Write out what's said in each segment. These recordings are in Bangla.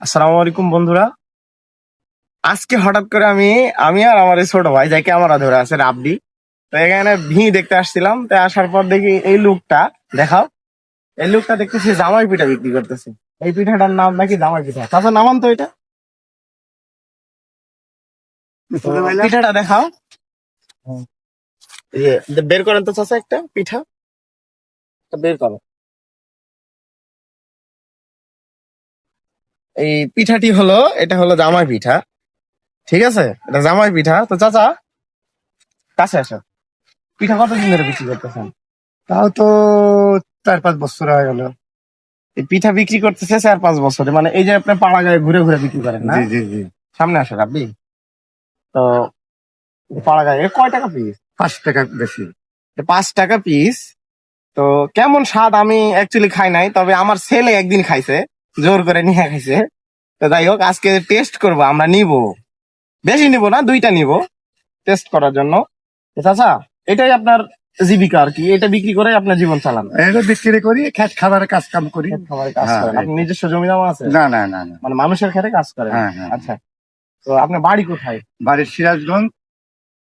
আসসালামু আলাইকুম বন্ধুরা। আজকে হঠাৎ করে আমি আমি আর আমার এই ছোট ভাই যাকে আমরা ধরে আছে রাবডি, তো এখানে দেখতে আসছিলাম। তো আসার পর দেখি এই লোকটা, দেখাও, এই লোকটা দেখতেছি জামাই পিঠা বিক্রি করতেছে। এই পিঠাটার নাম নাকি জামাই পিঠা। তাছাড়া নামান তো এটা, তো পিঠাটা দেখাও। বের করেন তো চাচা, একটা পিঠা বের করো। এই পিঠাটি হলো, এটা হলো জামাই পিঠা, ঠিক আছে? এটা জামাই পিঠা। তো চাচা কাছে আসো, পিঠা কতদিন ধরে বিক্রি করতেছেন? তাও তো 4-5 বছর হয়ে গেল। এই পিঠা বিক্রি করতেছে 4-5 বছরে, মানে এই যে আপনি পাড়া গায়ে ঘুরে ঘুরে বিক্রি করেন না? জি জি জি। সামনে আসে রাব্বি। তো পাড়া গায়ে কয় টাকা পিস? 5 টাকা বেশি। 5 টাকা পিস। তো কেমন স্বাদ আমি অ্যাকচুয়ালি খাই নাই, তবে আমার ছেলে একদিন খাইছে, জোর করে নিয়ে খাইছে। তো যাই হোক, আজকে টেস্ট করব, আমরা নিব, বেশি নিব না, 2টা নিব টেস্ট করার জন্য। তো চাচা, এটাই আপনার জীবিকা আর কি? এটা বিক্রি করে আপনার জীবন চালান? এটা বিক্রি করি, খেত খাবারের কাজ কাম করি। ক্ষেত খামারে কাজ হ্যাঁ, করেন? আপনার নিজস্ব জমি জমা আছে? না না না না। মানে মানুষের খেতে কাজ করেন? হ্যাঁ হ্যাঁ। আচ্ছা। তো আপনার বাড়ি কোথায়? বাড়ির সিরাজগঞ্জ।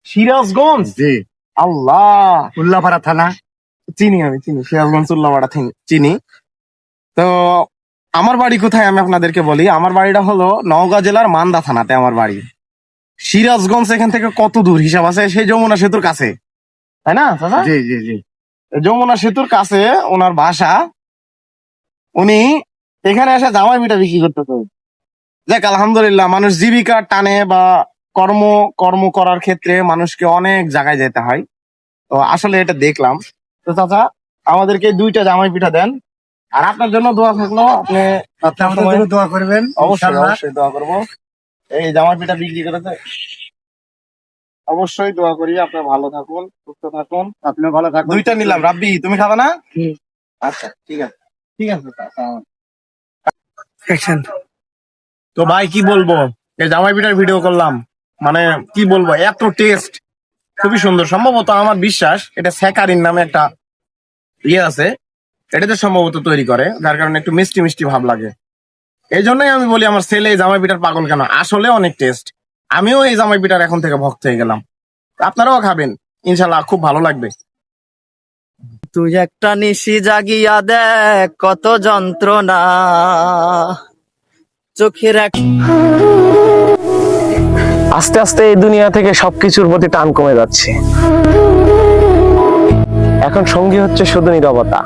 সিরাজগঞ্জ? জি। আল্লাহ, উল্লাপাড়া থানা। চিনি, আমি চিনি সিরাজগঞ্জ উল্লাপাড়া চিনি। তো আমার বাড়ি কোথায় আমি আপনাদেরকে বলি। আমার বাড়িটা হলো নওগাঁ জেলার মান্দা থানাতে আমার বাড়ি। সিরাজগঞ্জ এখান থেকে কত দূর হিসাব আছে? সেই যমুনা সেতুর কাছে, তাই না চাচা? জি জি জি। যমুনা সেতুর কাছে ওনার বাসা। উনি এখানে এসে জামাই পিঠা বিক্রি করতেছে। দেখ, আলহামদুলিল্লাহ, মানুষ জীবিকার টানে বা কর্ম কর্ম করার ক্ষেত্রে মানুষকে অনেক জায়গায় যেতে হয়। তো আসলে এটা দেখলাম। তো চাচা, আমাদেরকে 2টা জামাই পিঠা দেন, আর আপনার জন্য দোয়া থাকলো। আপনি আপনি আমাদের জন্য দোয়া করবেন। অবশ্যই ইনশাআল্লাহ। অবশ্যই দোয়া করবো। এই জামাই পিঠা বিক্রি করেছে, অবশ্যই দোয়া করি আপনার ভালো থাকুন, সুস্থ থাকুন। আপনিও ভালো থাকুন। 2টা নিলাম। রাব্বি, তুমি খাবে না? হুম। আচ্ছা, ঠিক আছে, ঠিক আছে চাচা। তো ভাই কি বলবো, এই জামাই পিঠার ভিডিও করলাম, মানে কি বলবো, এত টেস্ট, খুবই সুন্দর। সম্ভবত আমার বিশ্বাস এটা স্যাকারিন নামে একটা ইয়ে আছে, এটাতে সম্ভবত তৈরি করে, যার কারণে একটু মিষ্টি মিষ্টি ভাব লাগে। এই জন্যই আমি বলি আমার ছেলে এই জামাই পিঠার পাগল কেন। আসলে অনেক টেস্ট। আমিও এই জামাই পিঠার এখন থেকে ভক্ত হয়ে গেলাম। আপনারাও খাবেন, ইনশাল্লাহ খুব ভালো লাগবে। তুই একটা নিশি জাগিয়া দেখ কত যন্ত্রণা চোখের এক। আস্তে আস্তে এই দুনিয়া থেকে সবকিছুর প্রতি টান কমে যাচ্ছে। এখন সঙ্গী হচ্ছে শুধু নীরবতা।